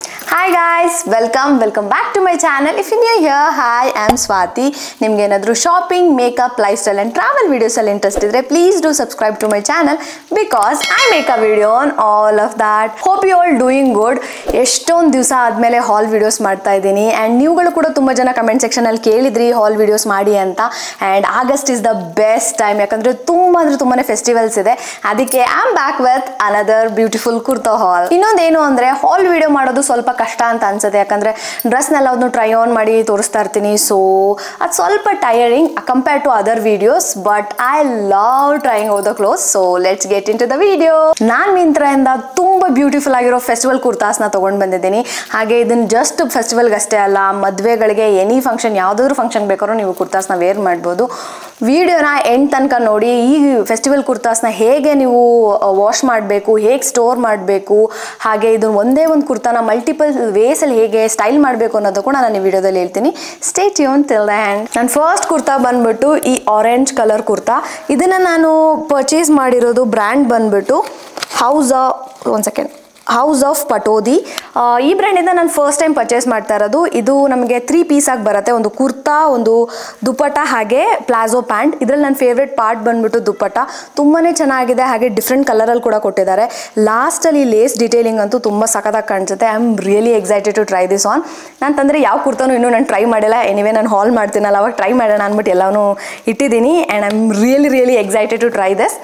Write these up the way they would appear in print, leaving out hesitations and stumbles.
Hi guys, welcome back to my channel. If you're new here, hi, I'm Swati. ನಿಮಗೆ ಏನಾದರೂ shopping, makeup, life style and travel videos ಅಲ್ಲಿ interest ಇದ್ರೆ please do subscribe to my channel because I make a video on all of that. Hope you all doing good. ಎಷ್ಟೊಂದು ದಿವಸ ಆದಮೇಲೆ ಹಾಲ್ videos ಮಾಡ್ತಾ ಇದ್ದೀನಿ and ನೀವುಗಳು ಕೂಡ ತುಂಬ ಜನ ಕಮೆಂಟ್ ಸೆಕ್ಷನಲ್ಲಿ ಕೇಳಿದ್ರಿ ಹಾಲ್ ವಿಡಿಯೋಸ್ ಮಾಡಿ ಅಂತ. And August is the best time, ಯಾಕಂದರೆ ತುಂಬಾ ಫೆಸ್ಟಿವಲ್ಸ್ ಇದೆ. ಅದಕ್ಕೆ I am back with another beautiful kurta haul. ಇನ್ನೊಂದೇನು ಅಂದರೆ ಹಾಲ್ ವಿಡಿಯೋ ಮಾಡೋದು ಸ್ವಲ್ಪ ಕಷ್ಟ ಅಂತ ಅನ್ಸುತ್ತೆ, ಯಾಕಂದರೆ ಡ್ರೆಸ್ನೆಲ್ಲ ಅದನ್ನು ಟ್ರೈ ಆನ್ ಮಾಡಿ ತೋರಿಸ್ತಾ ಇರ್ತೀನಿ. ಸೊ ಅದು ಸ್ವಲ್ಪ tiring compare to other videos, but I love trying out the clothes. So let's get into the video. ನಾನು ಮಿಂತ್ರಾಯಿಂದ ತುಂಬ ಬ್ಯೂಟಿಫುಲ್ ಆಗಿರೋ ಫೆಸ್ಟಿವಲ್ ಕುರ್ತಾಸ್ನ ತೊಗೊಂಡು ಬಂದಿದ್ದೀನಿ. ಹಾಗೆ ಇದನ್ನು ಜಸ್ಟ್ ಫೆಸ್ಟಿವಲ್ಗೆ ಅಷ್ಟೇ ಅಲ್ಲ, ಮದುವೆಗಳಿಗೆ, ಎನಿ ಫಂಕ್ಷನ್, ಯಾವುದಾದ್ರೂ ಫಂಕ್ಷನ್ ಬೇಕಾದ್ರೂ ನೀವು ಕುರ್ತಾಸ್ನ ವೇರ್ ಮಾಡ್ಬೋದು. ವಿಡಿಯೋನ ಎಂಡ್ ತನಕ ನೋಡಿ. ಈ ಫೆಸ್ಟಿವಲ್ ಕುರ್ತಾಸ್ನ ಹೇಗೆ ನೀವು ವಾಶ್ ಮಾಡಬೇಕು, ಹೇಗೆ ಸ್ಟೋರ್ ಮಾಡಬೇಕು, ಹಾಗೆ ಇದು ಒಂದೇ ಒಂದು ಕುರ್ತಾನ ಮಲ್ಟಿಪಲ್ ವೇಸಲ್ಲಿ ಹೇಗೆ ಸ್ಟೈಲ್ ಮಾಡಬೇಕು ಅನ್ನೋದು ಕೂಡ ನಾನು ಈ ವಿಡಿಯೋದಲ್ಲಿ ಹೇಳ್ತೀನಿ. Stay tune till the end. ನನ್ನ ಫಸ್ಟ್ ಕುರ್ತಾ ಬಂದ್ಬಿಟ್ಟು ಈ ಆರೆಂಜ್ ಕಲರ್ ಕುರ್ತಾ. ಇದನ್ನು ನಾನು ಪರ್ಚೇಸ್ ಮಾಡಿರೋದು ಬ್ರ್ಯಾಂಡ್ ಬಂದ್ಬಿಟ್ಟು ಹೌಸ್ ಆಫ್ ಪಟೋದಿ. ಈ ಬ್ರ್ಯಾಂಡಿಂದ ನಾನು ಫಸ್ಟ್ ಟೈಮ್ ಪರ್ಚೇಸ್ ಮಾಡ್ತಾ ಇರೋದು. ಇದು ನಮಗೆ 3 ಪೀಸ್ ಆಗಿ ಬರುತ್ತೆ, ಒಂದು ಕುರ್ತಾ, ಒಂದು ದುಪಟ್ಟ, ಹಾಗೆ ಪ್ಲಾಜೋ ಪ್ಯಾಂಟ್. ಇದರಲ್ಲಿ ನನ್ನ ಫೇವ್ರೆಟ್ ಪಾರ್ಟ್ ಬಂದ್ಬಿಟ್ಟು ದುಪಟ್ಟ. ತುಂಬಾ ಚೆನ್ನಾಗಿದೆ, ಹಾಗೆ ಡಿಫ್ರೆಂಟ್ ಕಲರಲ್ಲಿ ಕೂಡ ಕೊಟ್ಟಿದ್ದಾರೆ. ಲಾಸ್ಟಲ್ಲಿ ಲೇಸ್ ಡಿಟೇಲಿಂಗ್ ಅಂತೂ ತುಂಬ ಸಖತ್ತಾಗಿ ಕಾಣಿಸುತ್ತೆ. I am really excited to try this on. ನಾನು ತಂದರೆ ಯಾವ ಕುರ್ತಾನು ಇನ್ನೂ ನಾನು ಟ್ರೈ ಮಾಡಿಲ್ಲ. ಎನಿವೇ ನಾನು ಹಾಲ್ ಮಾಡ್ತೀನಲ್ಲ ಅವಾಗ ಟ್ರೈ ಮಾಡೋಣ ಅಂದ್ಬಿಟ್ಟು ಎಲ್ಲವೂ ಇಟ್ಟಿದ್ದೀನಿ. And I am really excited to try this.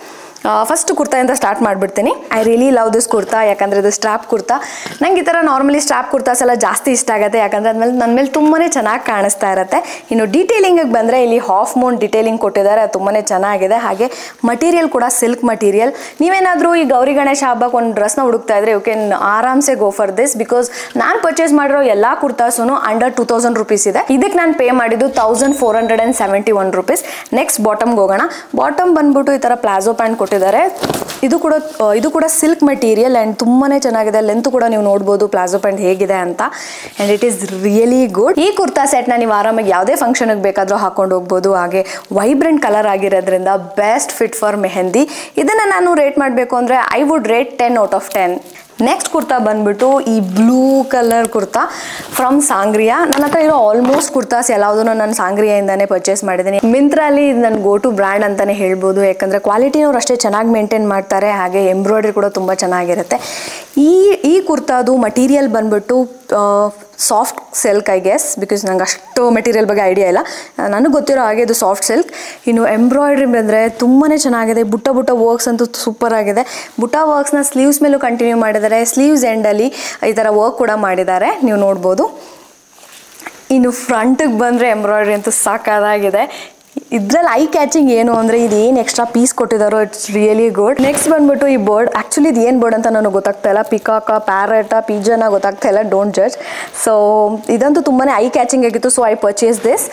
First ಕುರ್ತಾಯಿಂದ ಸ್ಟಾರ್ಟ್ ಮಾಡಿಬಿಡ್ತೀನಿ. I really love this kurta, ಯಾಕಂದರೆ ಇದು ಸ್ಟ್ರಾಪ್ ಕುರ್ತಾ. ನಂಗೆ ಈ ಥರ ನಾರ್ಮಲಿ ಸ್ಟ್ರಾಪ್ ಕುರ್ತಾಸ್ ಎಲ್ಲ ಜಾಸ್ತಿ ಇಷ್ಟ ಆಗುತ್ತೆ, ಯಾಕಂದರೆ ಅದ್ಮೇಲೆ ನನ್ನ ಮೇಲೆ ತುಂಬಾ ಚೆನ್ನಾಗಿ ಕಾಣಿಸ್ತಾ ಇರುತ್ತೆ. ಇನ್ನು ಡೀಟೇಲಿಂಗಿಗೆ ಬಂದರೆ ಇಲ್ಲಿ ಹಾಫ್ ಮೌಂಟ್ ಡೀಟೇಲಿಂಗ್ ಕೊಟ್ಟಿದ್ದಾರೆ, ಅದು ತುಂಬಾ ಚೆನ್ನಾಗಿದೆ. ಹಾಗೆ ಮಟೀರಿಯಲ್ ಕೂಡ ಸಿಲ್ಕ್ ಮಟೀರಿಯಲ್. ನೀವೇನಾದರೂ ಈ ಗೌರಿ ಗಣೇಶ ಹಬ್ಬಕ್ಕೆ ಒಂದು ಡ್ರೆಸ್ನ ಹುಡುಕ್ತಾ ಇದ್ರೆ ಯು ಕ್ಯಾನ್ ಆರಾಮ್ಸೆ ಗೋ ಫಾರ್ ದಿಸ್, ಬಿಕಾಸ್ ನಾನು ಪರ್ಚೇಸ್ ಮಾಡಿರೋ ಎಲ್ಲ ಕುರ್ತಾಸೂ ಅಂಡರ್ 2000 ರುಪೀಸ್ ಇದೆ. ಇದಕ್ಕೆ ನಾನು ಪೇ ಮಾಡಿದ್ದು 1471 ರುಪೀಸ್. ನೆಕ್ಸ್ಟ್ ಬಾಟಮ್ಗೆ ಹೋಗೋಣ. ಬಾಟಮ್ ಬಂದ್ಬಿಟ್ಟು ಈ ಥರ ಪ್ಲಾಜೋ ಪ್ಯಾಂಟ್ ಕೊಟ್ಟಿದ್ದಾರೆ. ಇದು ಕೂಡ ಸಿಲ್ಕ್ ಮೆಟೀರಿಯಲ್ ಆ್ಯಂಡ್ ತುಂಬಾ ಚೆನ್ನಾಗಿದೆ. ಲೆಂತ್ ಕೂಡ ನೀವು ನೋಡ್ಬೋದು ಪ್ಲಾಜೋ ಪ್ಯಾಂಟ್ ಹೇಗಿದೆ ಅಂತ. And it is really good. ಈ ಕುರ್ತಾ ಸೆಟ್ನ ನೀವು ಆರಾಮಾಗಿ ಯಾವುದೇ ಫಂಕ್ಷನ್ಗೆ ಬೇಕಾದರೂ ಹಾಕೊಂಡು ಹೋಗ್ಬೋದು. ಹಾಗೆ ವೈಬ್ರೆಂಟ್ ಕಲರ್ ಆಗಿರೋದ್ರಿಂದ ಬೆಸ್ಟ್ ಫಿಟ್ ಫಾರ್ ಮೆಹಂದಿ. ಇದನ್ನು ನಾನು ರೇಟ್ ಮಾಡಬೇಕು ಅಂದರೆ I would rate 10 out of 10. Next kurta ಬಂದ್ಬಿಟ್ಟು ಈ ಬ್ಲೂ ಕಲರ್ ಕುರ್ತಾ ಫ್ರಮ್ ಸಾಂಗ್ರಿಯಾ. ನನ್ನ ಹತ್ರ ಇರೋ ಆಲ್ಮೋಸ್ಟ್ ಕುರ್ತಾಸ್ ಎಲ್ಲದನ್ನು ನಾನು ಸಾಂಗ್ರಿಯಾಯಿಂದನೇ ಪರ್ಚೇಸ್ ಮಾಡಿದ್ದೀನಿ. ಮಿಂತ್ರಾಲಿ ನನ್ನ ಗೋ ಟು ಬ್ರ್ಯಾಂಡ್ ಅಂತಲೇ ಹೇಳ್ಬೋದು, ಯಾಕಂದರೆ ಕ್ವಾಲಿಟಿನವ್ರು ಅಷ್ಟೇ ಚೆನ್ನಾಗಿ ಮೇಂಟೈನ್ ಮಾಡ್ತಾರೆ. ಹಾಗೆ ಎಂಬ್ರಾಯ್ಡ್ರಿ ಕೂಡ ತುಂಬ ಚೆನ್ನಾಗಿರುತ್ತೆ. ಈ ಕುರ್ತಾದು ಮಟೀರಿಯಲ್ ಬಂದ್ಬಿಟ್ಟು soft silk, I guess, because ನಂಗೆ ಅಷ್ಟು ಮೆಟೀರಿಯಲ್ ಬಗ್ಗೆ ಐಡಿಯಾ ಇಲ್ಲ. ನನಗೆ ಗೊತ್ತಿರೋ ಹಾಗೆ ಇದು ಸಾಫ್ಟ್ ಸಿಲ್ಕ್. ಇನ್ನು ಎಂಬ್ರಾಯ್ಡ್ರಿ ಬಂದರೆ ತುಂಬಾ ಚೆನ್ನಾಗಿದೆ. ಬುಟ್ಟ ವರ್ಕ್ಸ್ ಅಂತೂ ಸೂಪರ್ ಆಗಿದೆ. ಬುಟ್ಟ ವರ್ಕ್ಸ್ನ ಸ್ಲೀವ್ಸ್ ಮೇಲೂ ಕಂಟಿನ್ಯೂ ಮಾಡಿದ್ದಾರೆ. ಸ್ಲೀವ್ಸ್ ಎಂಡಲ್ಲಿ ಈ ಥರ ವರ್ಕ್ ಕೂಡ ಮಾಡಿದ್ದಾರೆ, ನೀವು ನೋಡ್ಬೋದು. ಇನ್ನು ಫ್ರಂಟಿಗೆ ಬಂದರೆ ಎಂಬ್ರಾಯ್ಡ್ರಿ ಅಂತೂ ಸಾಕಾಗಿದೆ. ಇದ್ರಲ್ಲಿ ಐ ಕ್ಯಾಚಿಂಗ್ ಏನು ಅಂದರೆ ಇದು ಏನು ಎಕ್ಸ್ಟ್ರಾ ಪೀಸ್ ಕೊಟ್ಟಿದ್ದಾರೋ ಇಟ್ಸ್ ರಿಯಲಿ ಗುಡ್. ನೆಕ್ಸ್ಟ್ ಬಂದ್ಬಿಟ್ಟು ಈ ಬರ್ಡ್. ಆ್ಯಕ್ಚುಲಿ ಇದು ಏನು ಬರ್ಡ್ ಅಂತ ನನಗೆ ಗೊತ್ತಾಗ್ತಾ ಇಲ್ಲ, ಪಿಕಾಕ, ಪ್ಯಾರೆಟ, ಪಿಜನ ಗೊತ್ತಾಗ್ತಾ ಇಲ್ಲ, ಡೋಂಟ್ ಜಡ್ಜ್. ಸೊ ಇದಂತೂ ತುಂಬಾ ಐ ಕ್ಯಾಚಿಂಗ್ ಆಗಿತ್ತು. So I purchase this.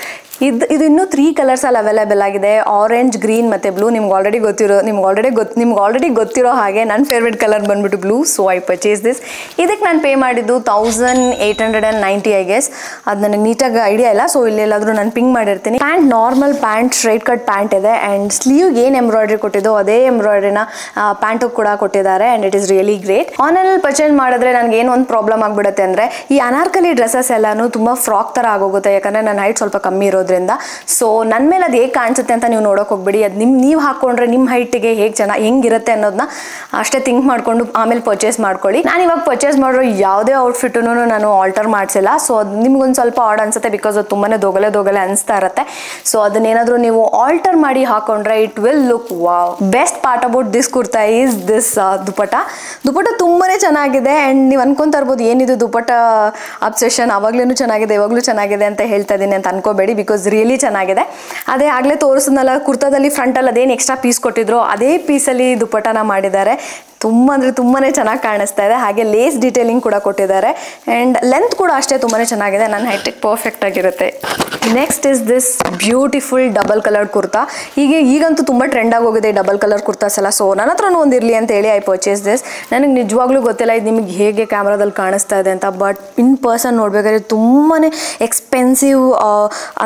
ಇದು ಇನ್ನೂ 3 ಕಲರ್ಸಲ್ಲಿ ಅವೈಲೇಬಲ್ ಆಗಿದೆ, ಆರೆಂಜ್, ಗ್ರೀನ್ ಮತ್ತು ಬ್ಲೂ. ನಿಮ್ಗೆ ಆಲ್ರೆಡಿ ಗೊತ್ತಿರೋ ಹಾಗೆ ನನ್ನ ಫೇವ್ರೆಟ್ ಕಲರ್ ಬಂದ್ಬಿಟ್ಟು blue. So I purchase this. ಇದಕ್ಕೆ ನಾನು ಪೇ ಮಾಡಿದ್ದು 1890 ಐ ಗೆಸ್. ಅದು ನನಗೆ ನೀಟಾಗಿ ಐಡಿಯಾ ಇಲ್ಲ, ಸೊ ಇಲ್ಲೆಲ್ಲಾದರೂ ನಾನು ಪಿಂಗ್ ಮಾಡಿರ್ತೀನಿ. Pant normal pant, straight cut pant ಇದೆ. ಆ್ಯಂಡ್ ಸ್ಲೀವ್ಗೆ ಏನು ಎಂಬ್ರಾಯ್ಡ್ರಿ ಕೊಟ್ಟಿದ್ದು ಅದೇ ಎಂಬ್ರಾಯ್ಡ್ರಿನ ಪ್ಯಾಂಟಿಗೆ ಕೂಡ ಕೊಟ್ಟಿದ್ದಾರೆ. And it is really great. ಆನ್ಲೈನಲ್ಲಿ ಪರ್ಚೇಸ್ ಮಾಡಿದ್ರೆ ನನಗೆ ಏನು ಒಂದು ಪ್ರಾಬ್ಲಮ್ ಆಗಿಬಿಡುತ್ತೆ ಅಂದರೆ ಈ ಅನಾರ್ಕಲಿ ಡ್ರೆಸ್ಸಸ್ ಎಲ್ಲನೂ ತುಂಬ ಫ್ರಾಕ್ ಥರ ಆಗೋಗುತ್ತೆ, ಯಾಕಂದರೆ ನನ್ನ ಹೈಟ್ ಸ್ವಲ್ಪ ಕಮ್ಮಿ ಇರೋದ್ರಿಂದ. ಸೊ ನನ್ನ ಮೇಲೆ ಅದು ಹೇಗೆ ಕಾಣಿಸುತ್ತೆ ಅಂತ ನೀವು ನೋಡೋಕೆ ಹೋಗ್ಬೇಡಿ. ಅದು ನೀವು ಹಾಕ್ಕೊಂಡ್ರೆ ನಿಮ್ಮ ಹೈಟಿಗೆ ಹೆಂಗಿರುತ್ತೆ ಅನ್ನೋದನ್ನ ಅಷ್ಟೇ ಥಿಂಕ್ ಮಾಡಿಕೊಂಡು ಆಮೇಲೆ ಪರ್ಚೇಸ್ ಮಾಡ್ಕೊಳ್ಳಿ. ನಾನು ಇವಾಗ ಪರ್ಚೇಸ್ ಮಾಡಿರೋ ಯಾವುದೇ ಔಟ್ಫಿಟ್ಟನ್ನು ನಾನು ಆಲ್ಟರ್ ಮಾಡಿಸಿಲ್ಲ. ಸೊ ಅದು ನಿಮ್ಗೊಂದು ಸ್ವಲ್ಪ ಆಡ್ ಅನ್ಸುತ್ತೆ, ಬಿಕಾಸ್ ಅದು ತುಂಬಾ ದೊಗಲೆ ಅನಿಸ್ತಾ ಇರುತ್ತೆ. ಸೊ ಅದನ್ನೇನಾದರೂ ನೀವು ಆಲ್ಟರ್ ಮಾಡಿ ಹಾಕೊಂಡ್ರೆ it will look wow. Best part about this kurta is this dupatta ತುಂಬಾ ಚೆನ್ನಾಗಿದೆ. ಆ್ಯಂಡ್ ನೀವು ಅನ್ಕೊಂತಾ ಇರ್ಬೋದು ಏನಿದು ದುಪಟ್ಟ ಅಬ್ಸೆಷನ್, ಅವಾಗ್ಲೂ ಚೆನ್ನಾಗಿದೆ ಇವಾಗಲೂ ಚೆನ್ನಾಗಿದೆ ಅಂತ ಹೇಳ್ತಾ ಇದ್ದೀನಿ ಅಂತ ಅನ್ಕೋಬೇಡಿ, ಬಿಕಾಸ್ ರಿಯಲಿ ಚೆನ್ನಾಗಿದೆ. ಅದೇ ಆಗಲೇ ತೋರಿಸಿದ್ನಲ್ಲ ಕುರ್ತಾದಲ್ಲಿ ಫ್ರಂಟಲ್ಲಿ ಅದೇನು ಎಕ್ಸ್ಟ್ರಾ ಪೀಸ್ ಕೊಟ್ಟಿದ್ರು ಅದೇ ಪೀಸಲ್ಲಿ ದುಪಟ್ಟನ ಮಾಡಿದ್ದಾರೆ. ತುಂಬಾ ಚೆನ್ನಾಗಿ ಕಾಣಿಸ್ತಾ ಇದೆ. ಹಾಗೆ ಲೇಸ್ ಡೀಟೇಲಿಂಗ್ ಕೂಡ ಕೊಟ್ಟಿದ್ದಾರೆ. ಆ್ಯಂಡ್ ಲೆಂತ್ ಕೂಡ ಅಷ್ಟೇ ತುಂಬಾ ಚೆನ್ನಾಗಿದೆ, ನನ್ನ ಹೈಟಿಗೆ ಪರ್ಫೆಕ್ಟ್ ಆಗಿರುತ್ತೆ. Next is this beautiful double coloured kurta. ಈಗಂತೂ ತುಂಬ ಟ್ರೆಂಡ್ ಆಗೋಗಿದೆ ಡಬಲ್ ಕಲರ್ ಕುರ್ತಾಸ್ ಎಲ್ಲ. ಸೊ ನನ್ನ ಹತ್ರನೂ ಒಂದು ಇರಲಿ ಅಂತ ಹೇಳಿ ಐ ಪರ್ಚೇಸ್ ದಿಸ್. ನನಗೆ ನಿಜವಾಗ್ಲೂ ಗೊತ್ತಿಲ್ಲ ಇದು ನಿಮಗೆ ಹೇಗೆ ಕ್ಯಾಮ್ರಾದಲ್ಲಿ ಕಾಣಿಸ್ತಾ ಇದೆ ಅಂತ, ಬಟ್ ಇನ್ ಪರ್ಸನ್ ನೋಡ್ಬೇಕಾದ್ರೆ ತುಂಬಾ ಎಕ್ಸ್ಪೆನ್ಸಿವ್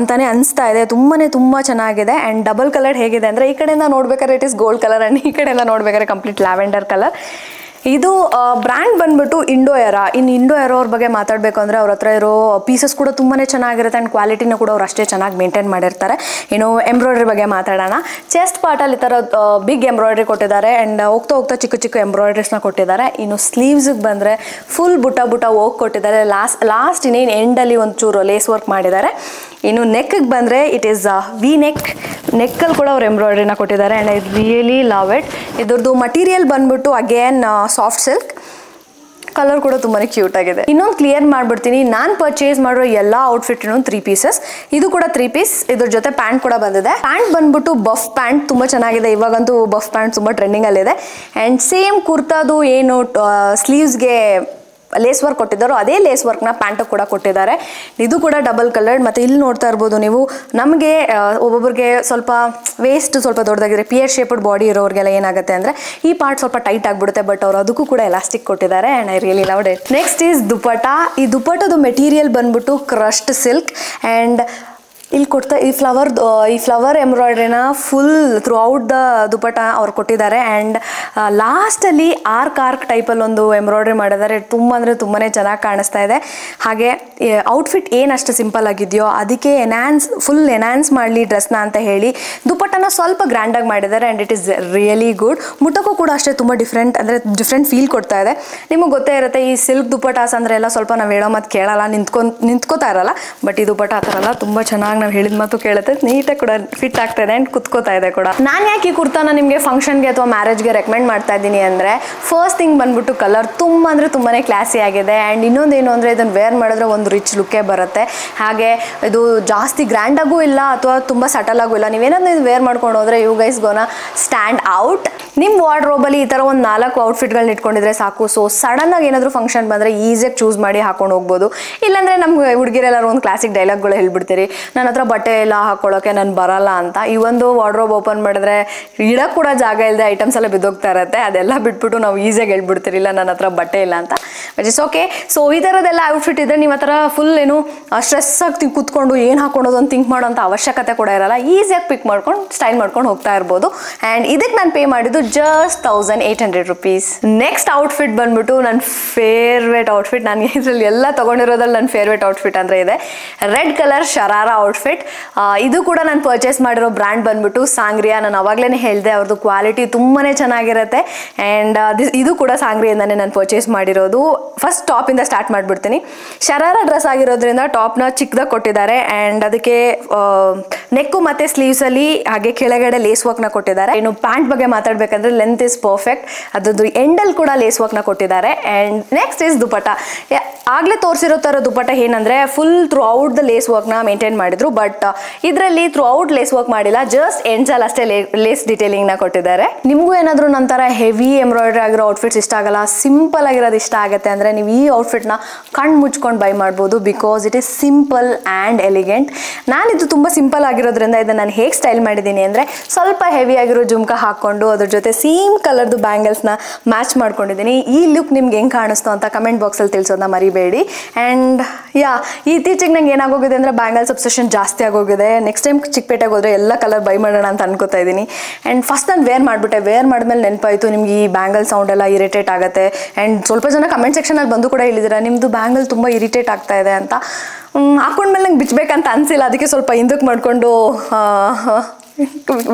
ಅಂತಾನೆ ಅನಿಸ್ತಾ ಇದೆ. ತುಂಬ ಚೆನ್ನಾಗಿದೆ. ಆ್ಯಂಡ್ ಡಬಲ್ ಕಲರ್ ಹೇಗಿದೆ ಅಂದರೆ ಈ ಕಡೆಯಿಂದ ನೋಡ್ಬೇಕಾದ್ರೆ it is gold colour and ಈ ಕಡೆಯಿಂದ ನೋಡ್ಬೇಕಾದ್ರೆ ಕಂಪ್ಲೀಟ್ ಲ್ಯಾವೆಂಡರ್ ಕಲರ್. ಇದು ಬ್ರ್ಯಾಂಡ್ ಬಂದ್ಬಿಟ್ಟು ಇಂಡೋ ಎರಾ. ಇಂಡೋ ಎರಾ ಅವ್ರ ಬಗ್ಗೆ ಮಾತಾಡಬೇಕು ಅಂದರೆ ಅವ್ರ ಹತ್ರ ಇರೋ ಪೀಸಸ್ ಕೂಡ ತುಂಬಾ ಚೆನ್ನಾಗಿರುತ್ತೆ ಆ್ಯಂಡ್ ಕ್ವಾಲಿಟಿನೂ ಕೂಡ ಅವ್ರು ಅಷ್ಟೇ ಚೆನ್ನಾಗಿ ಮೇಂಟೈನ್ ಮಾಡಿರ್ತಾರೆ. ಇನ್ನು ಎಂಬ್ರಾಯ್ಡ್ರಿ ಬಗ್ಗೆ ಮಾತಾಡೋಣ. ಚೆಸ್ಟ್ ಪಾರ್ಟಲ್ಲಿ ಈ ಥರ ಬಿಗ್ ಎಂಬ್ರಾಯ್ಡ್ರಿ ಕೊಟ್ಟಿದ್ದಾರೆ ಆ್ಯಂಡ್ ಹೋಗ್ತಾ ಹೋಗ್ತಾ ಚಿಕ್ಕ ಚಿಕ್ಕ ಎಂಬ್ರಾಯ್ಡ್ರೀಸ್ನ ಕೊಟ್ಟಿದ್ದಾರೆ. ಇನ್ನು ಸ್ಲೀವ್ಸಿಗೆ ಬಂದರೆ ಫುಲ್ ಬುಟ್ಟ ಹೋಗಿ ಕೊಟ್ಟಿದ್ದಾರೆ. ಲಾಸ್ಟ್ ಇನ್ನೇನು ಎಂಡಲ್ಲಿ ಒಂಚೂರು ಲೇಸ್ ವರ್ಕ್ ಮಾಡಿದ್ದಾರೆ. ಇನ್ನು ನೆಕ್ಗೆ ಬಂದರೆ ಇಟ್ ಈಸ್ ವಿ ನೆಕ್ಕಲ್ಲಿ ಕೂಡ ಅವ್ರು ಎಂಬ್ರಾಯ್ಡ್ರಿನ ಕೊಟ್ಟಿದ್ದಾರೆ and I really love it. ಇದ್ರದ್ದು ಮಟೀರಿಯಲ್ ಬಂದ್ಬಿಟ್ಟು ಅಗೇನ್ ಸಾಫ್ಟ್ ಸಿಲ್ಕ್. ಕಲರ್ ಕೂಡ ತುಂಬಾ ಕ್ಯೂಟ್ ಆಗಿದೆ. ಇನ್ನೊಂದು ಕ್ಲಿಯರ್ ಮಾಡ್ಬಿಡ್ತೀನಿ, ನಾನು ಪರ್ಚೇಸ್ ಮಾಡಿರೋ ಎಲ್ಲ ಔಟ್ಫಿಟ್ 3 ಪೀಸಸ್. ಇದು ಕೂಡ 3 ಪೀಸ್. ಇದ್ರ ಜೊತೆ ಪ್ಯಾಂಟ್ ಕೂಡ ಬಂದಿದೆ. ಪ್ಯಾಂಟ್ ಬಂದ್ಬಿಟ್ಟು ಬಫ್ ಪ್ಯಾಂಟ್ ತುಂಬ ಚೆನ್ನಾಗಿದೆ. ಇವಾಗಂತೂ ಬಫ್ ಪ್ಯಾಂಟ್ ತುಂಬ ಟ್ರೆಂಡಿಂಗಲ್ಲಿದೆ. ಆ್ಯಂಡ್ ಸೇಮ್ ಕುರ್ತಾದು ಏನು ಸ್ಲೀವ್ಸ್ಗೆ ಲೇಸ್ ವರ್ಕ್ ಕೊಟ್ಟಿದ್ದಾರೋ ಅದೇ ಲೇಸ್ ವರ್ಕ್ನ ಪ್ಯಾಂಟು ಕೂಡ ಕೊಟ್ಟಿದ್ದಾರೆ. ಇದು ಕೂಡ ಡಬಲ್ ಕಲರ್ಡ್. ಮತ್ತು ಇಲ್ಲಿ ನೋಡ್ತಾ ಇರ್ಬೋದು ನೀವು, ನಮಗೆ ಒಬ್ಬೊಬ್ಬರಿಗೆ ಸ್ವಲ್ಪ ವೇಸ್ಟ್ ಸ್ವಲ್ಪ ದೊಡ್ಡದಾಗಿದೆ, ಪಿಯರ್ ಶೇಪ್ಡ್ ಬಾಡಿ ಇರೋರಿಗೆಲ್ಲ ಏನಾಗುತ್ತೆ ಅಂದರೆ ಈ ಪಾರ್ಟ್ ಸ್ವಲ್ಪ ಟೈಟ್ ಆಗಿಬಿಡುತ್ತೆ. ಬಟ್ ಅವರು ಅದಕ್ಕೂ ಕೂಡ ಎಲಾಸ್ಟಿಕ್ ಕೊಟ್ಟಿದ್ದಾರೆ and I really loved it. Next is dupatta. ಈ ದುಪಟ್ಟದು ಮೆಟೀರಿಯಲ್ ಬಂದ್ಬಿಟ್ಟು ಕ್ರಶ್ಡ್ ಸಿಲ್ಕ್ ಆ್ಯಂಡ್ ಇಲ್ಲಿ ಕೊಡ್ತಾ ಈ ಫ್ಲವರ್ ಎಂಬ್ರಾಯ್ಡ್ರಿನ full throughout the dupatta ಅವ್ರು ಕೊಟ್ಟಿದ್ದಾರೆ. ಆ್ಯಂಡ್ ಲಾಸ್ಟಲ್ಲಿ ಆರ್ಕ್ ಟೈಪಲ್ಲಿ ಒಂದು ಎಂಬ್ರಾಯ್ಡ್ರಿ ಮಾಡಿದ್ದಾರೆ. ತುಂಬ ಅಂದರೆ ತುಂಬಾ ಚೆನ್ನಾಗಿ ಕಾಣಿಸ್ತಾ ಇದೆ. ಹಾಗೆ ಔಟ್ಫಿಟ್ ಏನಷ್ಟು ಸಿಂಪಲ್ ಆಗಿದೆಯೋ ಅದಕ್ಕೆ ಫುಲ್ ಎನ್ಹಾನ್ಸ್ ಮಾಡಲಿ ಡ್ರೆಸ್ನ ಅಂತ ಹೇಳಿ ದುಪಟ್ಟನ ಸ್ವಲ್ಪ ಗ್ರ್ಯಾಂಡಾಗಿ ಮಾಡಿದ್ದಾರೆ and it is really good. ಮುಟ್ಟಕ್ಕೂ ಕೂಡ ಅಷ್ಟೇ ತುಂಬ ಡಿಫ್ರೆಂಟ್ ಫೀಲ್ ಕೊಡ್ತಾ ಇದೆ. ನಿಮಗೆ ಗೊತ್ತೇ ಇರುತ್ತೆ, ಈ ಸಿಲ್ಕ್ ದುಪಟ್ಟಾಸ್ ಅಂದರೆ ಎಲ್ಲ ಸ್ವಲ್ಪ ನಾವು ಹೇಳೋ ಮಾತು ಕೇಳಲ್ಲ, ನಿಂತ್ಕೋತಾ ಇರಲ್ಲ. ಬಟ್ ಈ ದುಪಟ್ಟ ಆ ಥರ ಎಲ್ಲ ತುಂಬ ಚೆನ್ನಾಗಿ ನಾವು ಹೇಳಿದ ಮಾತು ಕೇಳುತ್ತೆ, ನೀಟಾಗಿ ಕೂಡ ಫಿಟ್ ಆಗ್ತಾ ಇದೆ ಆ್ಯಂಡ್ ಕುತ್ಕೋತಾ ಇದೆ ಕೂಡ. ನಾನು ಯಾಕೆ ಈ ಕುರ್ತಾನ ನಿಮಗೆ ಫಂಕ್ಷನ್ಗೆ ಅಥವಾ ಮ್ಯಾರೇಜ್ಗೆ ರೆಕಮೆಂಡ್ ಮಾಡ್ತಾ ಇದ್ದೀನಿ ಅಂದರೆ, ಫಸ್ಟ್ ಥಿಂಗ್ ಬಂದ್ಬಿಟ್ಟು ಕಲರ್ ತುಂಬ ಅಂದರೆ ತುಂಬಾ ಕ್ಲಾಸಿ ಆಗಿದೆ. ಆ್ಯಂಡ್ ಇನ್ನೊಂದೇನು ಅಂದರೆ ಇದನ್ನು ವೇರ್ ಮಾಡಿದ್ರೆ ಒಂದು ರಿಚ್ ಲುಕ್ಕೇ ಬರುತ್ತೆ. ಹಾಗೆ ಇದು ಜಾಸ್ತಿ ಗ್ರ್ಯಾಂಡಾಗೂ ಇಲ್ಲ ಅಥವಾ ತುಂಬ ಸಟಲಾಗೂ ಇಲ್ಲ. ನೀವೇನಾದ್ರು ಇದು ವೇರ್ ಮಾಡ್ಕೊಂಡು ಹೋದರೆ you guys gonna stand out. ನಿಮ್ಮ ವಾರ್ಡ್ರೋಬಲ್ಲಿ ಈ ಥರ ಒಂದು 4 ಔಟ್ಫಿಟ್ಗಳನ್ನ ಇಟ್ಕೊಂಡಿದ್ರೆ ಸಾಕು. ಸೊ ಸಡನ್ನಾಗಿ ಏನಾದರೂ ಫಂಕ್ಷನ್ ಬಂದರೆ ಈಸಿಯಾಗಿ ಚೂಸ್ ಮಾಡಿ ಹಾಕೊಂಡು ಹೋಗ್ಬೋದು. ಇಲ್ಲಾಂದರೆ ನಮ್ಗೆ ಹುಡುಗಿರೆಲ್ಲರೂ ಒಂದು ಕ್ಲಾಸಿಕ್ ಡೈಲಾಗ್ಗಳು ಹೇಳ್ಬಿಡ್ತೀರಿ, ನನ್ನ ಹತ್ರ ಬಟ್ಟೆ ಎಲ್ಲ ಹಾಕೊಳ್ಳೋಕೆ ನಾನು ಬರಲ್ಲ ಅಂತ. ಈ ಒಂದು ವಾರ್ಡ್ರೋಬ್ ಓಪನ್ ಮಾಡಿದ್ರೆ ಇಡಕ್ಕೆ ಕೂಡ ಜಾಗ ಇಲ್ಲದೆ ಐಟಮ್ಸ್ ಎಲ್ಲ ಬಿದ್ದೋಗ್ತಾ ಇರುತ್ತೆ. ಅದೆಲ್ಲ ಬಿಟ್ಬಿಟ್ಟು ನಾವು ಈಸಿಯಾಗಿ ಹೇಳ್ಬಿಡ್ತೀರಿ, ಇಲ್ಲ ನನ್ನ ಹತ್ರ ಬಟ್ಟೆ ಇಲ್ಲ ಅಂತ. But it's okay. ಸೊ ಈ ಥರದ್ದೆಲ್ಲ ಔಟ್ಫಿಟ್ ಇದ್ದರೆ ನೀವು ಆ ಥರ ಫುಲ್ ಏನು ಸ್ಟ್ರೆಸ್ ಆಗಿ ಕೂತ್ಕೊಂಡು ಏನು ಹಾಕೊಳ್ಳೋದು ಅಂತ ಥಿಂಕ್ ಮಾಡೋಂಥ ಅವಶ್ಯಕತೆ ಕೂಡ ಇರಲ್ಲ. ಈಸಿಯಾಗಿ ಪಿಕ್ ಮಾಡ್ಕೊಂಡು ಸ್ಟೈಲ್ ಮಾಡ್ಕೊಂಡು ಹೋಗ್ತಾ ಇರ್ಬೋದು. ಆ್ಯಂಡ್ ಇದಕ್ಕೆ ನಾನು ಪೇ ಮಾಡಿದ್ದು ಜಸ್ಟ್ 1800 rupees. ನೆಕ್ಸ್ಟ್ ಔಟ್ಫಿಟ್ ಬಂದ್ಬಿಟ್ಟು ನನ್ನ ಫೇವ್ರೇಟ್ ಔಟ್ಫಿಟ್. ನನಗೆ ಇದರಲ್ಲಿ ಎಲ್ಲ ತೊಗೊಂಡಿರೋದ್ರಲ್ಲಿ ನನ್ನ ಫೇವ್ರೇಟ್ ಔಟ್ಫಿಟ್ ಅಂದರೆ ಇದೆ ರೆಡ್ ಕಲರ್ ಶರಾರಾ ಔಟ್ಫಿಟ್. ಇದು ಕೂಡ ನಾನು ಪರ್ಚೇಸ್ ಮಾಡಿರೋ ಬ್ರ್ಯಾಂಡ್ ಬಂದ್ಬಿಟ್ಟು ಸಾಂಗ್ರಿಯಾ. ನಾನು ಅವಾಗಲೇ ಹೇಳಿದೆ ಅವ್ರದ್ದು ಕ್ವಾಲಿಟಿ ತುಂಬಾ ಚೆನ್ನಾಗಿರುತ್ತೆ. ಆ್ಯಂಡ್ ಇದು ಕೂಡ ಸಾಂಗ್ರಿಯಿಂದನೇ ನಾನು ಪರ್ಚೇಸ್ ಮಾಡಿರೋದು. ಫಸ್ಟ್ ಟಾಪಿಂದ ಸ್ಟಾರ್ಟ್ ಮಾಡಿಬಿಡ್ತೀನಿ. ಶರಾರಾ ಡ್ರೆಸ್ ಆಗಿರೋದ್ರಿಂದ ಟಾಪ್ನ ಚಿಕ್ಕದಾಗಿ ಕೊಟ್ಟಿದ್ದಾರೆ ಆ್ಯಂಡ್ ಅದಕ್ಕೆ ನೆಕ್ಕು ಮತ್ತು ಸ್ಲೀವ್ಸಲ್ಲಿ ಹಾಗೆ ಕೆಳಗಡೆ ಲೇಸ್ ವರ್ಕ್ನ ಕೊಟ್ಟಿದ್ದಾರೆ. ಇನ್ನು ಪ್ಯಾಂಟ್ ಬಗ್ಗೆ ಮಾತಾಡಬೇಕಂದ್ರೆ ಲೆಂತ್ ಇಸ್ ಪರ್ಫೆಕ್ಟ್. ಅದ್ರದ್ದು ಎಂಡಲ್ಲಿ ಕೂಡ ಲೇಸ್ ವರ್ಕ್ನ ಕೊಟ್ಟಿದ್ದಾರೆ. And next is dupatta. ಆಗಲೇ ತೋರಿಸಿರೋ ಥರ ದುಪಟ್ಟ ಏನಂದರೆ full throughout the lace ವರ್ಕ್ನ ಮೇಂಟೈನ್ ಮಾಡಿದ್ರು. ಬಟ್ ಇದರಲ್ಲಿ ಥ್ರೂ ಔಟ್ ಲೇಸ್ ವರ್ಕ್ ಮಾಡಿಲ್ಲ, ಜಸ್ಟ್ ಎಂಡ್ಸಲ್ಲಿ ಅಷ್ಟೇ ಲೇಸ್ ಡಿಟೇಲಿಂಗ್ನ ಕೊಟ್ಟಿದ್ದಾರೆ. ನಿಮಗೂ ಏನಾದರೂ ನಂತರ ಹೆವಿ ಎಂಬ್ರಾಯ್ಡ್ರಿ ಆಗಿರೋ ಔಟ್ಫಿಟ್ಸ್ ಇಷ್ಟ ಆಗಲ್ಲ, ಸಿಂಪಲ್ ಆಗಿರೋದು ಇಷ್ಟ ಆಗುತ್ತೆ ಅಂದರೆ ನೀವು ಈ ಔಟ್ಫಿಟ್ನ ಕಣ್ಣು ಮುಚ್ಕೊಂಡು ಬೈ ಮಾಡ್ಬೋದು. Because it is simple and elegant. ನಾನಿದು ತುಂಬ ಸಿಂಪಲ್ ಆಗಿರೋದ್ರಿಂದ ಇದನ್ನು ನಾನು ಹೇಗೆ ಸ್ಟೈಲ್ ಮಾಡಿದ್ದೀನಿ ಅಂದರೆ, ಸ್ವಲ್ಪ ಹೆವಿ ಆಗಿರೋ ಜುಮ್ಕ ಹಾಕ್ಕೊಂಡು ಅದ್ರ ಜೊತೆ ಸೇಮ್ ಕಲರ್ದು ಬ್ಯಾಂಗಲ್ಸ್ನ ಮ್ಯಾಚ್ ಮಾಡ್ಕೊಂಡಿದ್ದೀನಿ. ಈ ಲುಕ್ ನಿಮ್ಗೆ ಹೆಂಗೆ ಕಾಣಿಸ್ತು ಅಂತ ಕಮೆಂಟ್ ಬಾಕ್ಸಲ್ಲಿ ತಿಳಿಸೋದನ್ನ ಮರಿಬೇಡಿ. ಆ್ಯಂಡ್ ಇತ್ತೀಚೆಗೆ ನಂಗೆ ಏನಾಗೋಗಿದೆ ಅಂದರೆ ಬ್ಯಾಂಗಲ್ಸ್ ಅಬ್ಸೆಷನ್ ಜಾಸ್ತಿ ಆಗೋಗಿದೆ. ನೆಕ್ಸ್ಟ್ ಟೈಮ್ ಚಿಕ್ಕಪೇಟೆಗೆ ಹೋದರೆ ಎಲ್ಲ ಕಲರ್ ಬೈ ಮಾಡೋಣ ಅಂತ ಅನ್ಕೋತಾ ಇದ್ದೀನಿ. ಆ್ಯಂಡ್ ಫಸ್ಟ್ ನಾನು ವೇರ್ ಮಾಡಿಬಿಟ್ಟೆ. ವೇರ್ ಮಾಡಿದ್ಮೇಲೆ ನೆನಪಾಯಿತು ನಿಮ್ಗೆ ಈ ಬ್ಯಾಂಗಲ್ ಸೌಂಡ್ ಎಲ್ಲ ಇರಿಟೇಟ್ ಆಗುತ್ತೆ. ಆ್ಯಂಡ್ ಸ್ವಲ್ಪ ಜನ ಕಮೆಂಟ್ ಸೆಕ್ಷನಲ್ಲಿ ಬಂದು ಕೂಡ ಹೇಳಿದ್ದೀರಾ ನಿಮ್ಮದು ಬ್ಯಾಂಗಲ್ ತುಂಬ ಇರಿಟೇಟ್ ಆಗ್ತಾ ಇದೆ ಅಂತ. ಹಾಕೊಂಡ್ಮೇಲೆ ನಂಗೆ ಬಿಚ್ಚಬೇಕಂತ ಅನಿಸಿಲ್ಲ, ಅದಕ್ಕೆ ಸ್ವಲ್ಪ ಹಿಂದಕ್ಕೆ ಮಾಡಿಕೊಂಡು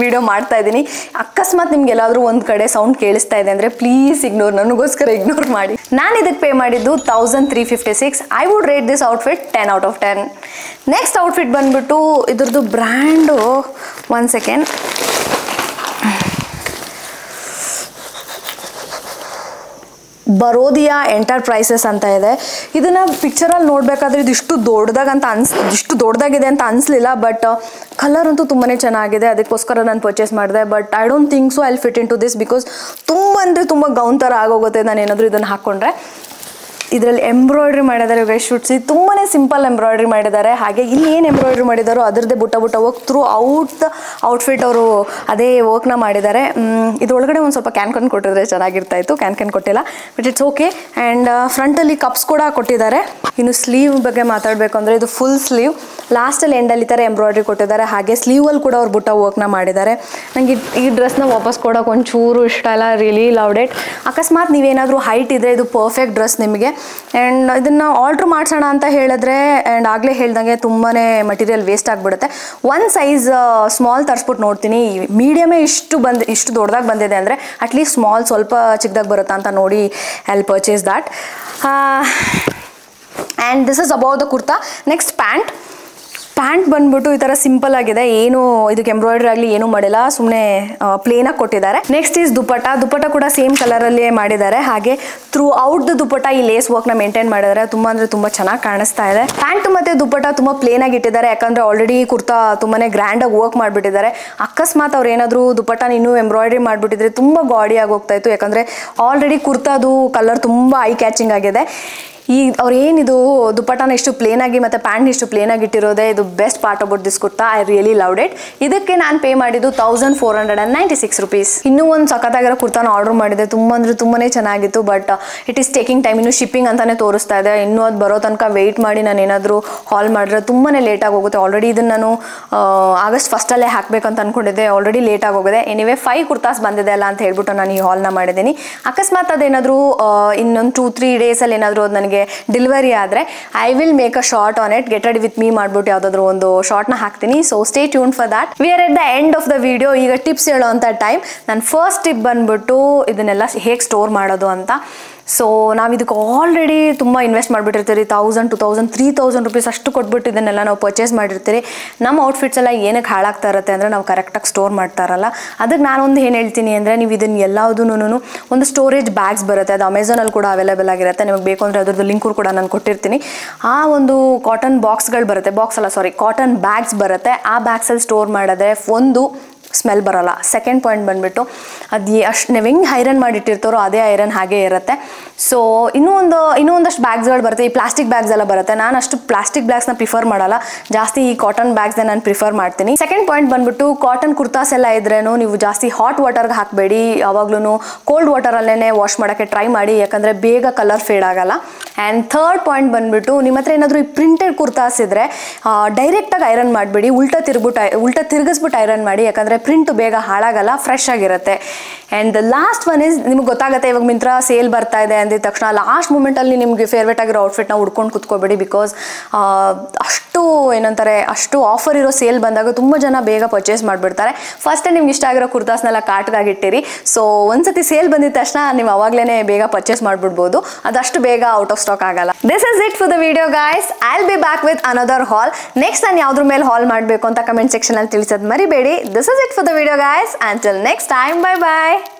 ವಿಡಿಯೋ ಮಾಡ್ತಾ ಇದ್ದೀನಿ. ಅಕಸ್ಮಾತ್ ನಿಮ್ಗೆ ಎಲ್ಲಾದರೂ ಒಂದು ಕಡೆ ಸೌಂಡ್ ಕೇಳಿಸ್ತಾ ಇದೆ ಅಂದರೆ ಪ್ಲೀಸ್ ನನಗೋಸ್ಕರ ಇಗ್ನೋರ್ ಮಾಡಿ. ನಾನು ಇದಕ್ಕೆ ಪೇ ಮಾಡಿದ್ದು 1356. I would rate this outfit 10 out of 10. Next outfit ಬಂದ್ಬಿಟ್ಟು ಇದ್ರದ್ದು ಬ್ರ್ಯಾಂಡು 1 second. ಬರೋದಿಯಾ ಎಂಟರ್ಪ್ರೈಸಸ್ ಅಂತ ಇದೆ. ಇದನ್ನು ಪಿಕ್ಚರಲ್ಲಿ ನೋಡಬೇಕಾದ್ರೆ ಇಷ್ಟು ದೊಡ್ಡದಾಗಿದೆ ಅಂತ ಅನಿಸ್ಲಿಲ್ಲ. ಬಟ್ ಕಲರ್ ಅಂತೂ ತುಂಬಾ ಚೆನ್ನಾಗಿದೆ, ಅದಕ್ಕೋಸ್ಕರ ನಾನು ಪರ್ಚೇಸ್ ಮಾಡಿದೆ. But I don't think so I will fit in to this. Because ತುಂಬ ಅಂದರೆ ತುಂಬ ಗೌನ್ ಥರ ಆಗೋಗುತ್ತೆ ನಾನು ಏನಾದರೂ ಇದನ್ನು ಹಾಕ್ಕೊಂಡ್ರೆ. ಇದರಲ್ಲಿ ಎಂಬ್ರಾಯ್ಡ್ರಿ ಮಾಡಿದ್ದಾರೆ ಶುಟ್ಸಿ, ತುಂಬಾ ಸಿಂಪಲ್ ಎಂಬ್ರಾಯ್ಡ್ರಿ ಮಾಡಿದ್ದಾರೆ. ಹಾಗೆ ಇಲ್ಲಿ ಏನು ಎಂಬ್ರಾಯ್ಡ್ರಿ ಮಾಡಿದಾರೋ ಅದರದ್ದೇ ಬುಟ್ಟ work throughout the outfit ಅವರು ಅದೇ ವರ್ಕ್ನ ಮಾಡಿದ್ದಾರೆ. ಇದರೊಳಗಡೆ ಒಂದು ಸ್ವಲ್ಪ ಕ್ಯಾನ್ ಕೊಟ್ಟಿದ್ರೆ ಚೆನ್ನಾಗಿರ್ತಾಯಿತ್ತು, ಕ್ಯಾನ್ ಕೊಟ್ಟಿಲ್ಲ. But it's okay. ಆ್ಯಂಡ್ ಫ್ರಂಟಲ್ಲಿ ಕಪ್ಸ್ ಕೂಡ ಕೊಟ್ಟಿದ್ದಾರೆ. ಇನ್ನು ಸ್ಲೀವ್ ಬಗ್ಗೆ ಮಾತಾಡಬೇಕು ಅಂದರೆ ಇದು ಫುಲ್ ಸ್ಲೀವ್, ಲಾಸ್ಟಲ್ಲಿ ಎಂಡಲ್ಲಿ ಈ ಥರ ಎಂಬ್ರಾಯ್ಡ್ರಿ ಕೊಟ್ಟಿದ್ದಾರೆ, ಹಾಗೆ ಸ್ಲೀವಲ್ಲಿ ಕೂಡ ಅವ್ರು ಬುಟ್ಟ ವರ್ಕ್ನ ಮಾಡಿದ್ದಾರೆ. ನನಗೆ ಈ ಡ್ರೆಸ್ನ ವಾಪಸ್ ಕೊಡೋಕೆ ಒಂಚೂರು ಇಷ್ಟ ಇಲ್ಲ, ರಿಯಲಿ ಲವ್ಡ್ ಇಟ್. ಅಕಸ್ಮಾತ್ ನೀವೇನಾದರೂ ಹೈಟ್ ಇದ್ದರೆ ಇದು ಪರ್ಫೆಕ್ಟ್ ಡ್ರೆಸ್ ನಿಮಗೆ. ಆ್ಯಂಡ್ ಇದನ್ನು ಆರ್ಡ್ರ್ ಮಾಡಿಸೋಣ ಅಂತ ಹೇಳಿದ್ರೆ ಆ್ಯಂಡ್ ಆಗಲೇ ಹೇಳ್ದಂಗೆ ತುಂಬಾ ಮಟೀರಿಯಲ್ ವೇಸ್ಟ್ ಆಗಿಬಿಡುತ್ತೆ. ಒಂದು ಸೈಜ್ ಸ್ಮಾಲ್ ತರಿಸ್ಬಿಟ್ಟು ನೋಡ್ತೀನಿ, ಮೀಡಿಯಮೇ ಇಷ್ಟು ದೊಡ್ಡದಾಗಿ ಬಂದಿದೆ ಅಂದರೆ ಅಟ್ಲೀಸ್ಟ್ ಸ್ಮಾಲ್ ಸ್ವಲ್ಪ ಚಿಕ್ಕದಾಗಿ ಬರುತ್ತಾ ಅಂತ ನೋಡಿ I will purchase that. And this is about the kurta. Next pant ಬಂದ್ಬಿಟ್ಟು ಈ ಥರ ಸಿಂಪಲ್ ಆಗಿದೆ, ಏನು ಇದಕ್ಕೆ ಎಂಬ್ರಾಯ್ಡ್ರಿ ಆಗಲಿ ಏನೂ ಮಾಡಿಲ್ಲ, ಸುಮ್ಮನೆ ಪ್ಲೇನಾಗಿ ಕೊಟ್ಟಿದ್ದಾರೆ. ನೆಕ್ಸ್ಟ್ ಈಸ್ ದುಪ್ಪಟ್ಟ ಕೂಡ ಸೇಮ್ ಕಲರಲ್ಲಿ ಮಾಡಿದ್ದಾರೆ. ಹಾಗೆ ಥ್ರೂ ಔಟ್ ದ ದುಪ್ಪಟ್ಟ ಈ ಲೇಸ್ ವರ್ಕ್ನ ಮೇಂಟೈನ್ ಮಾಡಿದ್ದಾರೆ, ತುಂಬ ಅಂದರೆ ತುಂಬ ಚೆನ್ನಾಗಿ ಕಾಣಿಸ್ತಾ ಇದೆ. ಪ್ಯಾಂಟು ಮತ್ತು ದುಪ್ಪಟ್ಟ ತುಂಬ ಪ್ಲೇನಾಗಿ ಇಟ್ಟಿದ್ದಾರೆ, ಯಾಕಂದರೆ ಆಲ್ರೆಡಿ ಕುರ್ತಾ ತುಂಬಾ ಗ್ರ್ಯಾಂಡಾಗಿ ವರ್ಕ್ ಮಾಡಿಬಿಟ್ಟಿದ್ದಾರೆ. ಅಕಸ್ಮಾತ್ ಅವ್ರು ಏನಾದರೂ ದುಪ್ಪಟ್ಟನ ಇನ್ನೂ ಎಂಬ್ರಾಯ್ಡ್ರಿ ಮಾಡಿಬಿಟ್ಟಿದ್ರೆ ತುಂಬ ಗಾಡಿಯಾಗಿ ಹೋಗ್ತಾ ಇತ್ತು, ಯಾಕಂದರೆ ಆಲ್ರೆಡಿ ಕುರ್ತಾದು ಕಲರ್ ತುಂಬ ಐ ಕ್ಯಾಚಿಂಗ್ ಆಗಿದೆ. ಅವ್ರು ಏನಿದು ದುಪ್ಪಟ್ಟನ ಇಷ್ಟು ಪ್ಲೇನಾಗಿ ಮತ್ತು ಪ್ಯಾಂಟ್ ಇಷ್ಟು ಪ್ಲೇನಾಗಿ ಇಟ್ಟಿರೋದೇ ಇದು best part about this kurta. I really loved it. ಇದಕ್ಕೆ ನಾನು ಪೇ ಮಾಡಿದ್ದು 1496 rupees. ಇನ್ನೂ ಒಂದು ಸಖತ್ತಾಗಿರೋ ಕುರ್ತಾನ ಆರ್ಡರ್ ಮಾಡಿದೆ, ತುಂಬ ಅಂದರೆ ತುಂಬಾ ಚೆನ್ನಾಗಿತ್ತು. But it is taking time, ಇನ್ನೂ ಶಿಪ್ಪಿಂಗ್ ಅಂತಲೇ ತೋರಿಸ್ತಾ ಇದೆ. ಇನ್ನೂ ಅದು ಬರೋ ತನಕ ವೆಯ್ಟ್ ಮಾಡಿ ನಾನು ಏನಾದರೂ ಹಾಲ್ ಮಾಡಿದ್ರೆ ತುಂಬಾ ಲೇಟಾಗಿ ಹೋಗುತ್ತೆ. ಆಲ್ರೆಡಿ ಇದನ್ನು ನಾನು ಆಗಸ್ಟ್ 1st ಹಾಕಬೇಕಂತ ಅಂದ್ಕೊಂಡಿದ್ದೆ, ಆಲ್ರೆಡಿ ಲೇಟಾಗಿ ಹೋಗಿದೆ. ಎನಿವೇ 5 ಕುರ್ತಾಸ್ ಬಂದಿದೆ ಅಲ್ಲ ಅಂತ ಹೇಳ್ಬಿಟ್ಟು ನಾನು ಈ ಹಾಲ್ನ ಮಾಡಿದ್ದೀನಿ. ಅಕಸ್ಮಾತ್ ಅದೇನಾದರೂ ಇನ್ನೊಂದು 2-3 ಡೇಸಲ್ಲಿ ಏನಾದರೂ ಅದು ನನಗೆ ಡೆಲಿವರಿ ಆದರೆ I will make a short on it, get ready with me ಮಾಡ್ಬಿಟ್ಟು ಯಾವುದಾದ್ರೂ ಒಂದು ಶಾರ್ಟ್ನ ಹಾಕ್ತೀನಿ. So stay tune for that. We are at the end of the video. ಈಗ ಟಿಪ್ಸ್ ಹೇಳೋವಂಥ ಟೈಮ್. ನನ್ನ ಫಸ್ಟ್ ಟಿಪ್ ಬಂದ್ಬಿಟ್ಟು ಇದನ್ನೆಲ್ಲ ಹೇಗೆ ಸ್ಟೋರ್ ಮಾಡೋದು ಅಂತ. ಸೊ ನಾವು ಇದಕ್ಕೆ ಆಲ್ರೆಡಿ ತುಂಬ ಇನ್ವೆಸ್ಟ್ ಮಾಡಿಬಿಟ್ಟಿರ್ತೀರಿ, 1000, 2000, 3000 rupees ಅಷ್ಟು ಕೊಟ್ಬಿಟ್ಟು ಇದನ್ನೆಲ್ಲ ನಾವು ಪರ್ಚೇಸ್ ಮಾಡಿರ್ತೀರಿ. ನಮ್ಮ ಔಟ್ಫಿಟ್ಸ್ ಎಲ್ಲ ಏನಕ್ಕೆ ಹಾಳಾಗ್ತಾ ಇರುತ್ತೆ ಅಂದರೆ ನಾವು ಕರೆಕ್ಟಾಗಿ ಸ್ಟೋರ್ ಮಾಡ್ತಾರಲ್ಲ. ಅದಕ್ಕೆ ನಾನೊಂದು ಏನು ಹೇಳ್ತೀನಿ ಅಂದರೆ, ನೀವು ಇದನ್ನು ಎಲ್ಲದೂ ಒಂದು ಸ್ಟೋರೇಜ್ ಬ್ಯಾಗ್ಸ್ ಬರುತ್ತೆ, ಅದು ಅಮೆಝಾನಲ್ಲಿ ಕೂಡ ಅವೈಲೇಬಲ್ ಆಗಿರುತ್ತೆ. ನಿಮಗೆ ಬೇಕು ಅಂದರೆ ಅದ್ರದ್ದು ಲಿಂಕು ಕೂಡ ನಾನು ಕೊಟ್ಟಿರ್ತೀನಿ. ಆ ಒಂದು ಕಾಟನ್ ಬಾಕ್ಸ್ಗಳು ಬರುತ್ತೆ, ಕಾಟನ್ ಬ್ಯಾಗ್ಸ್ ಬರುತ್ತೆ. ಆ ಬ್ಯಾಗ್ಸಲ್ಲಿ ಸ್ಟೋರ್ ಮಾಡಿದ್ರೆ ಒಂದು ಸ್ಮೆಲ್ ಬರೋಲ್ಲ. ಸೆಕೆಂಡ್ ಪಾಯಿಂಟ್ ಬಂದುಬಿಟ್ಟು ಅದು ಅಷ್ಟು ನೀವು ಹೆಂಗೆ ಐರನ್ ಮಾಡಿಟ್ಟಿರ್ತಾರೋ ಅದೇ ಐರನ್ ಹಾಗೆ ಇರುತ್ತೆ. ಸೊ ಇನ್ನೂ ಒಂದಷ್ಟು ಬ್ಯಾಗ್ಸ್ಗಳು ಬರುತ್ತೆ, ಈ ಪ್ಲಾಸ್ಟಿಕ್ ಬ್ಯಾಗ್ಸ್ ಎಲ್ಲ ಬರುತ್ತೆ. ನಾನು ಅಷ್ಟು ಪ್ಲಾಸ್ಟಿಕ್ ಬ್ಯಾಗ್ಸ್ನ ಪ್ರಿಫರ್ ಮಾಡಲ್ಲ, ಜಾಸ್ತಿ ಈ ಕಾಟನ್ ಬ್ಯಾಗ್ಸ್ನ ನಾನು ಪ್ರಿಫರ್ ಮಾಡ್ತೀನಿ. ಸೆಕೆಂಡ್ ಪಾಯಿಂಟ್ ಬಂದುಬಿಟ್ಟು ಕಾಟನ್ ಕುರ್ತಾಸ್ ಎಲ್ಲ ಇದ್ರೇನು ನೀವು ಜಾಸ್ತಿ ಹಾಟ್ ವಾಟರ್ಗೆ ಹಾಕಬೇಡಿ, ಯಾವಾಗ್ಲೂ ಕೋಲ್ಡ್ ವಾಟರಲ್ಲೇ ವಾಶ್ ಮಾಡೋಕ್ಕೆ ಟ್ರೈ ಮಾಡಿ, ಯಾಕಂದರೆ ಬೇಗ ಕಲರ್ ಫೇಡ್ ಆಗಲ್ಲ. ಆ್ಯಂಡ್ ಥರ್ಡ್ ಪಾಯಿಂಟ್ ಬಂದುಬಿಟ್ಟು ನಿಮ್ಮ ಹತ್ರ ಏನಾದರೂ ಈ ಪ್ರಿಂಟೆಡ್ ಕುರ್ತಾಸ್ ಇದ್ದರೆ ಡೈರೆಕ್ಟಾಗಿ ಐರನ್ ಮಾಡಬೇಡಿ, ಉಲ್ಟಾ ತಿರುಗಿಸ್ಬಿಟ್ಟು ಐರನ್ ಮಾಡಿ, ಯಾಕಂದರೆ ಪ್ರಿಂಟು ಬೇಗ ಹಾಳಾಗಲ್ಲ, ಫ್ರೆಶ್ ಆಗಿರುತ್ತೆ. And the last one is, ನಿಮ್ಗೆ ಗೊತ್ತಾಗುತ್ತೆ ಇವಾಗ ಮಿಂತ್ರಾ ಸೇಲ್ ಬರ್ತಾ ಇದೆ ಅಂದಿದ ತಕ್ಷಣ ಲಾಸ್ಟ್ ಮೂಮೆಂಟಲ್ಲಿ ನಿಮಗೆ ಫೇವ್ರೇಟ್ ಆಗಿರೋ ಔಟ್ಫಿಟ್ನ ಹುಡ್ಕೊಂಡು ಕುತ್ಕೋಬೇಡಿ. ಬಿಕಾಸ್ ಅಷ್ಟು ಆಫರ್ ಇರೋ ಸೇಲ್ ಬಂದಾಗ ತುಂಬ ಜನ ಬೇಗ ಪರ್ಚೇಸ್ ಮಾಡಿಬಿಡ್ತಾರೆ. ಫಸ್ಟೇ ನಿಮ್ಗೆ ಇಷ್ಟ ಆಗಿರೋ ಕುರ್ತಾಸ್ನೆಲ್ಲ ಕಾರ್ಟ್ಗಾಗಿಟ್ಟಿರಿ. ಸೊ ಒಂದ್ಸತಿ ಸೇಲ್ ಬಂದಿದ ತಕ್ಷಣ ನೀವು ಅವಾಗಲೇ ಬೇಗ ಪರ್ಚೇಸ್ ಮಾಡಿಬಿಡ್ಬೋದು, ಅದಷ್ಟು ಬೇಗ ಔಟ್ ಆಫ್ ಸ್ಟಾಕ್ ಆಗಲ್ಲ. This is it for the video guys. I will be back with another hall. Next ನಾನು ಯಾವ್ದ್ರ ಮೇಲೆ ಹಾಲ್ ಮಾಡಬೇಕು ಅಂತ ಕಮೆಂಟ್ ಸೆಕ್ಷನಲ್ಲಿ ತಿಳಿಸೋದು ಮರಿಬೇಡಿ. This is it for the video guys. Until next time, bye bye.